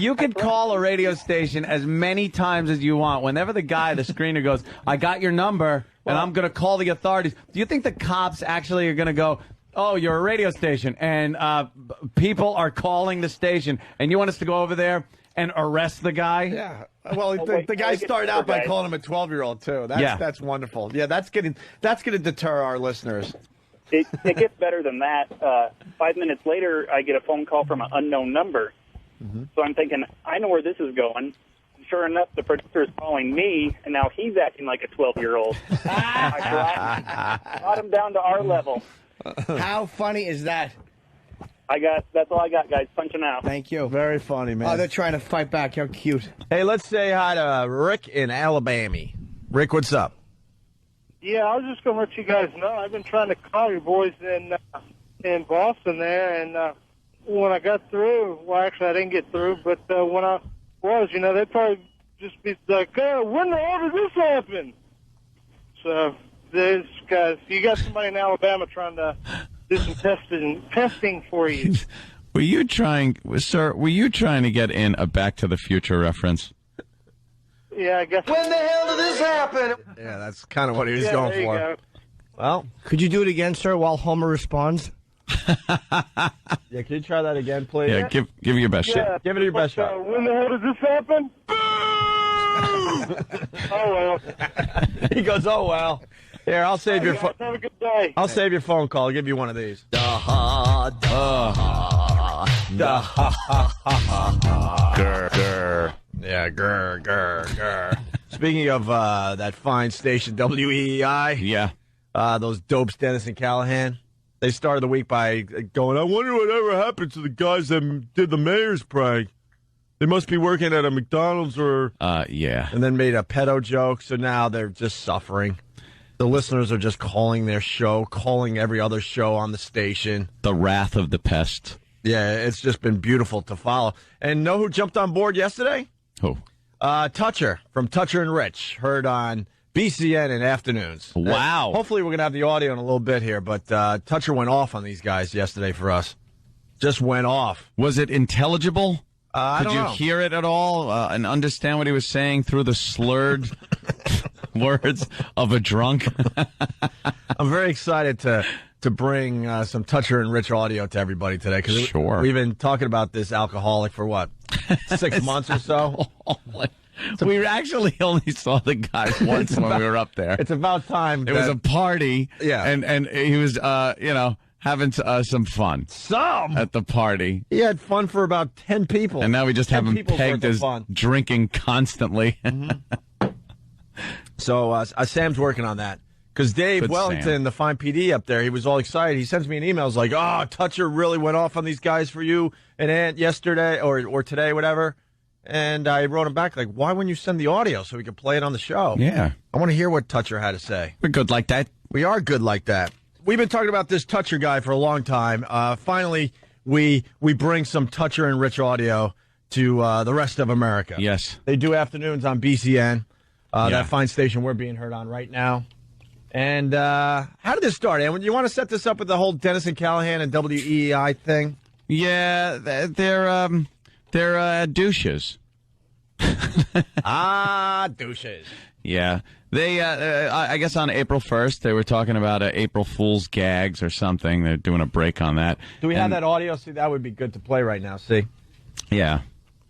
You could call a radio station as many times as you want. Whenever the screener goes, I got your number, and I'm going to call the authorities. Do you think the cops actually are going to go, oh, you're a radio station, and people are calling the station, and you want us to go over there and arrest the guy? Yeah. Well, the guy started out by calling him a 12-year-old, too. That's wonderful. Yeah, that's going to deter our listeners. It gets better than that. 5 minutes later, I get a phone call from an unknown number. Mm-hmm. So I'm thinking, I know where this is going. Sure enough, the producer is calling me, and now he's acting like a 12-year-old. I brought him down to our level. How funny is that? That's all I got, guys. Punching out. Thank you. Very funny, man. Oh, they're trying to fight back. How cute. Hey, let's say hi to Rick in Alabama. Rick, what's up? Yeah, I was just going to let you guys know. I've been trying to call your boys in Boston there, and when I got through, well, actually, I didn't get through, but when I was, they'd probably just be like, when the hell did this happen? So, this guys, you got somebody in Alabama trying to do some testing for you. Were you trying to get in a Back to the Future reference? Yeah, I guess. When the hell did this happen? Yeah, that's kind of what he was going there you for. go. Well, could you do it again, sir, while Homer responds? Yeah, can you try that again, please? Yeah, give it your best shot. Give it your best shot. When the hell did this happen? Oh, well. He goes, oh, well. Here, I'll save your phone. Have a good day. I'll save your phone call. I'll give you one of these. Yeah, grr, grr, grr. Speaking of that fine station, WEEI. Yeah. Those dopes, Dennis and Callahan. They started the week by going, I wonder whatever happened to the guys that did the mayor's prank. They must be working at a McDonald's or... yeah. And then made a pedo joke, so now they're just suffering. The listeners are just calling their show, calling every other show on the station. The wrath of the pest. Yeah, it's just been beautiful to follow. And know who jumped on board yesterday? Who? Toucher from Toucher and Rich, heard on BCN in afternoons. Wow. Hopefully we're going to have the audio in a little bit here, but Toucher went off on these guys yesterday for us. Just went off. Was it intelligible? I Could don't you know. hear it at all and understand what he was saying through the slurred words of a drunk? I'm very excited to bring some Toucher and Rich audio to everybody today. Cause Sure. We've been talking about this alcoholic for what, 6 months or so? We actually only saw the guys once when we were up there. It's about time. It was a party. Yeah. And he was, having some fun. Some? At the party. He had fun for about 10 people. And now we just have 10 him people's pegged worth of as fun. drinking constantly. So Sam's working on that. Because Dave Good Wellington, Sam. the fine PD up there, he was all excited. He sends me an email. He's like, oh, Toucher really went off on these guys for you and Ant yesterday or today, whatever. And I wrote him back, like, why wouldn't you send the audio so we could play it on the show? Yeah. I want to hear what Toucher had to say. We're good like that. We are good like that. We've been talking about this Toucher guy for a long time. Finally, we bring some Toucher and Rich audio to the rest of America. Yes. They do afternoons on BCN, Yeah. that fine station we're being heard on right now. And how did this start, Ann? You want to set this up with the whole Dennis and Callahan and WEEI thing? Yeah, they're douches. Douches. Yeah. They, I guess on April 1st, they were talking about April Fool's gags or something. They're doing a break on that. Do we have that audio? See, that would be good to play right now. See? Yeah.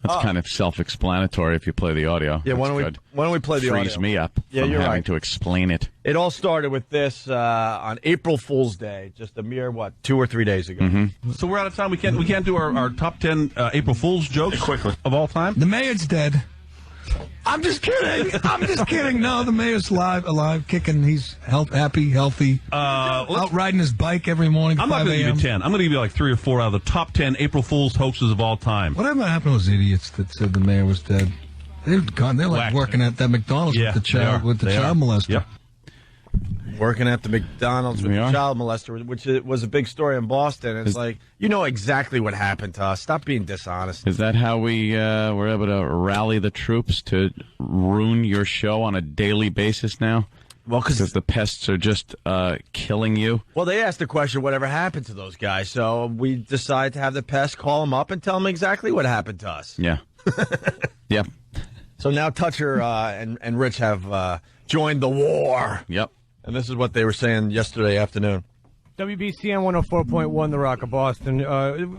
That's kind of self-explanatory if you play the audio. Yeah, why That's don't we good. play the Frees audio? me up Yeah, from you're having right. to explain it. It all started with this on April Fool's Day, just a mere, 2 or 3 days ago. Mm-hmm. So we're out of time. We can't do our top 10 April Fool's jokes of all time. The mayor's dead. I'm just kidding. I'm just kidding. No, the mayor's alive, kicking. He's happy, healthy. Out riding his bike every morning. I'm not going to give you 10. I'm going to give you like 3 or 4 out of the top 10 April Fool's hoaxes of all time. Whatever happened to those idiots that said the mayor was dead? They're gone. They're like Whacked. working at that McDonald's Yeah, with the child they are. molester. Yep. Working at the McDonald's with We the are. child molester, which was a big story in Boston. It's like, you know exactly what happened to us. Stop being dishonest. Is that how we were able to rally the troops to ruin your show on a daily basis now? Well, because the pests are just killing you. Well, they asked the question, whatever happened to those guys? So we decided to have the pest call them up and tell them exactly what happened to us. Yeah. Yep. So now Toucher and Rich have joined the war. Yep. And this is what they were saying yesterday afternoon. WBCN 104.1, The Rock of Boston.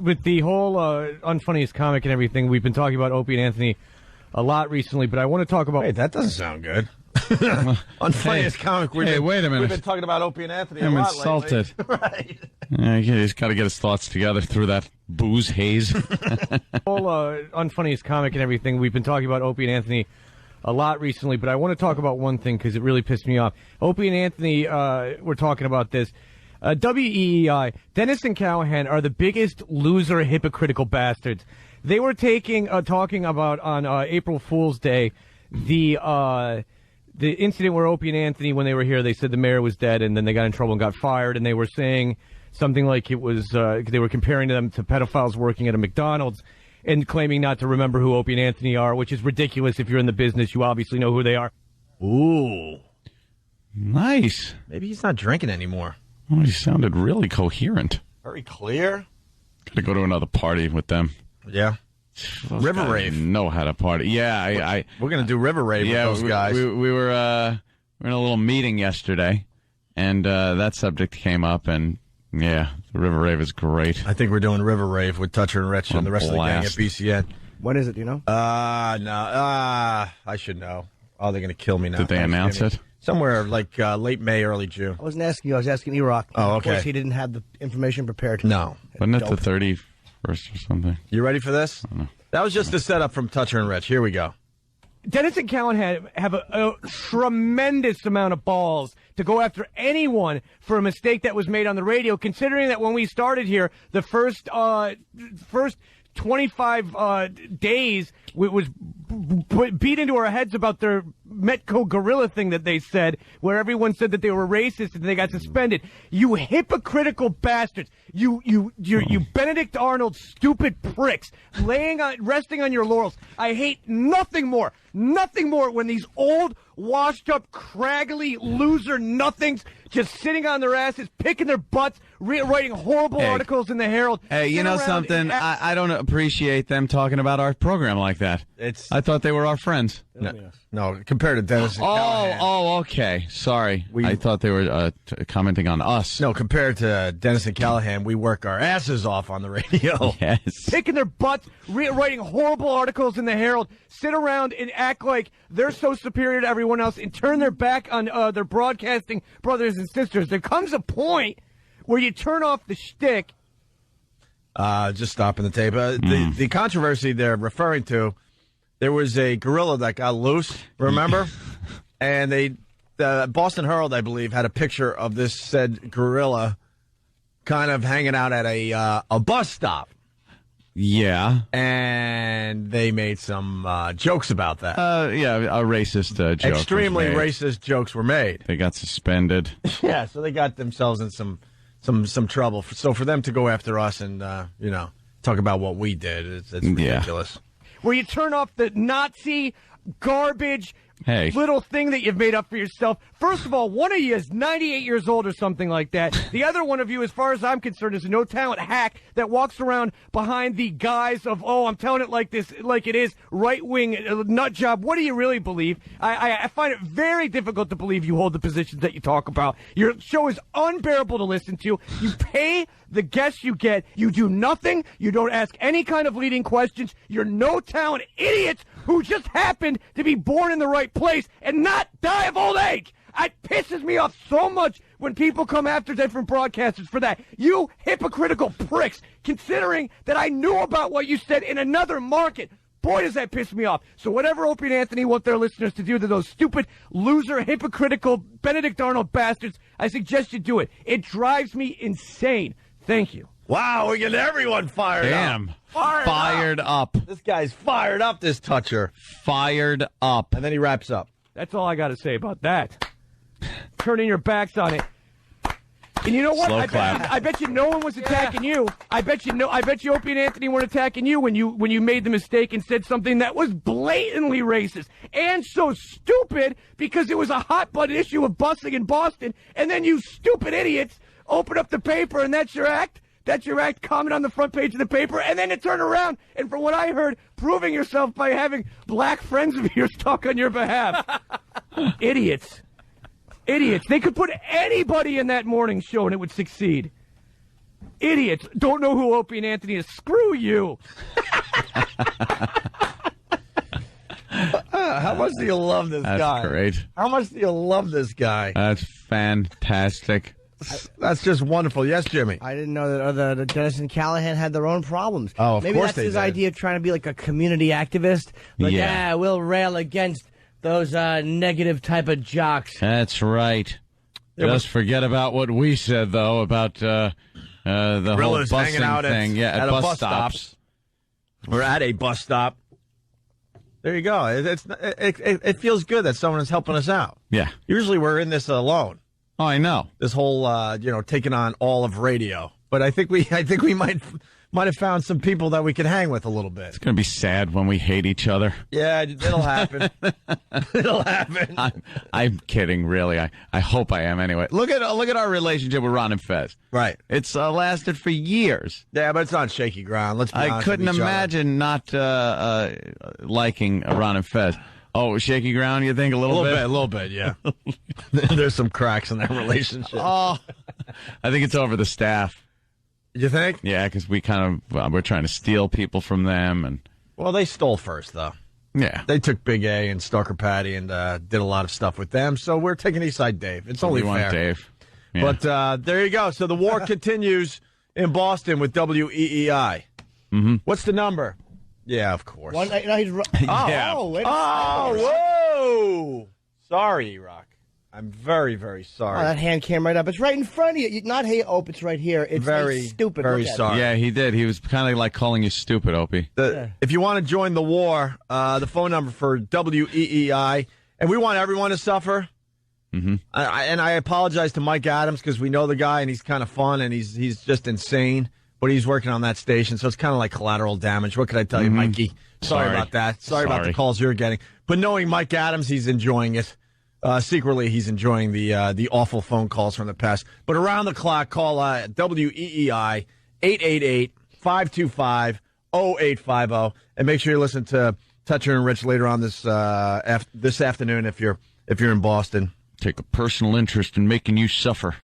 With the whole unfunniest comic and everything, we've been talking about Opie and Anthony a lot recently, but I want to talk about... Wait, that doesn't sound good. Unfunniest comic. Wait a minute. We've been talking about Opie and Anthony I'm a lot insulted. lately. Right. Yeah, he's got to get his thoughts together through that booze haze. whole unfunniest comic and everything, we've been talking about Opie and Anthony a lot recently, but I want to talk about one thing because it really pissed me off. Opie and Anthony were talking about this. WEEI, Dennis and Callahan are the biggest loser, hypocritical bastards. They were talking about on April Fool's Day the incident where Opie and Anthony, when they were here, they said the mayor was dead, and then they got in trouble and got fired, and they were saying something like it was they were comparing them to pedophiles working at a McDonald's and claiming not to remember who Opie and Anthony are, which is ridiculous. If you're in the business, you obviously know who they are. Ooh. Nice. Maybe he's not drinking anymore. Oh, he sounded really coherent. Very clear. Got to go to another party with them. Yeah. Those River guys rave. Know how to party. Yeah, we're going to do River Rave with those guys. We were in a little meeting yesterday, and that subject came up, and yeah, the River Rave is great. I think we're doing River Rave with Toucher and Rich and the rest of the gang at BCN. When is it, do you know? No. I should know. Oh, they're going to kill me now. Did they announce it? Somewhere like late May, early June. I wasn't asking you. I was asking E-Rock. Oh, Of course, okay. he didn't have the information prepared. No. Wasn't it the Dope. 31st or something? You ready for this? That was just a setup from Toucher and Rich. Here we go. Dennis and Callahan have a tremendous amount of balls to go after anyone for a mistake that was made on the radio, considering that when we started here, the first 25 days was beat into our heads about their Metco gorilla thing that they said, where everyone said that they were racist and they got suspended. You hypocritical bastards. You Benedict Arnold stupid pricks, resting on your laurels. I hate nothing more when these old, washed up, craggly loser nothings just sitting on their asses, picking their butts, writing horrible articles in the Herald. Hey, you know something? I don't appreciate them talking about our program like that. I thought they were our friends. No, compared to Dennis and Callahan. Oh, okay. Sorry. I thought they were commenting on us. No, compared to Dennis and Callahan, we work our asses off on the radio. Yes. Picking their butts, writing horrible articles in the Herald, sit around and act like they're so superior to everyone else and turn their back on their broadcasting brothers and sisters. There comes a point where you turn off the shtick. Just stopping the tape. The controversy they're referring to, there was a gorilla that got loose, remember? And the Boston Herald, I believe, had a picture of this said gorilla kind of hanging out at a bus stop. Yeah. And they made some jokes about that. A racist joke. Extremely racist jokes were made. They got suspended. Yeah, so they got themselves in some trouble. So for them to go after us and, talk about what we did, it's ridiculous. Where you turn off the Nazi garbage little thing that you've made up for yourself. First of all, one of you is 98 years old or something like that. The other one of you, as far as I'm concerned, is a no-talent hack that walks around behind the guise of, I'm telling it like it is, right-wing nut job. What do you really believe? I find it very difficult to believe you hold the positions that you talk about. Your show is unbearable to listen to. You pay the guests you get. You do nothing. You don't ask any kind of leading questions. You're no-talent idiots who just happened to be born in the right place and not die of old age. It pisses me off so much when people come after different broadcasters for that. You hypocritical pricks, considering that I knew about what you said in another market. Boy, does that piss me off. So whatever Opie and Anthony want their listeners to do to those stupid, loser, hypocritical Benedict Arnold bastards, I suggest you do it. It drives me insane. Thank you. Wow, we get everyone fired up. Fired up. This guy's fired up, this toucher. Fired up. And then he wraps up. That's all I got to say about that. Turning your backs on it. And you know what? I bet you no one was attacking you. I bet you Opie and Anthony weren't attacking you when you made the mistake and said something that was blatantly racist and so stupid because it was a hot-button issue of busing in Boston, and then you stupid idiots open up the paper and that's your act? That's your act, comment on the front page of the paper, and then you turn around, and from what I heard, proving yourself by having black friends of yours talk on your behalf. Idiots. Idiots. They could put anybody in that morning show and it would succeed. Idiots. Don't know who Opie and Anthony is. Screw you. How much do you love this guy? That's great. How much do you love this guy? That's fantastic. That's just wonderful. Yes, Jimmy. I didn't know that Dennis and Callahan had their own problems. Oh, of Maybe course that's they his did. idea of trying to be like a community activist. Like, we'll rail against those negative type of jocks. That's right. Just forget about what we said, though, about the whole Gorillas hanging busing out thing. at At a bus stops. We're at a bus stop. There you go. It feels good that someone is helping us out. Yeah. Usually we're in this alone. Oh, I know. This whole, taking on all of radio. But I think we might have found some people that we can hang with a little bit. It's going to be sad when we hate each other. Yeah, it'll happen. It'll happen. I'm kidding, really. I hope I am anyway. Look at our relationship with Ron and Fez. Right. It's lasted for years. Yeah, but it's on shaky ground. Let's be honest. I couldn't imagine not liking Ron and Fez. Oh, shaky ground, you think? A little bit? A little bit, yeah. There's some cracks in that relationship. Oh, I think it's over the staff. You think? Yeah, because we're trying to steal people from them. And well, they stole first, though. Yeah. They took Big A and Stalker Patty and did a lot of stuff with them, so we're taking Eastside Dave. It's only fair. We want Dave. Yeah. But there you go. So the war continues in Boston with WEEI. Mm-hmm. What's the number? Yeah, of course. One night, he's Yeah. wait a whoa! Sorry, Rock. I'm very, very sorry. Oh, that hand came right up. It's right in front of you. Not hey, Ope. It's right here. It's Very, stupid. very Look at sorry. Yeah, he did. He was kind of like calling you stupid, Opie. If you want to join the war, the phone number for WEEI, and we want everyone to suffer. Mm-hmm. I apologize to Mike Adams because we know the guy and he's kind of fun and he's just insane. But he's working on that station, so it's kind of like collateral damage. What could I tell you, Mikey? Sorry about that. Sorry about the calls you're getting. But knowing Mike Adams, he's enjoying it. Secretly, he's enjoying the awful phone calls from the past. But around the clock, call WEEI 888-525-0850, and make sure you listen to Toucher and Rich later on this afternoon if you're in Boston. Take a personal interest in making you suffer.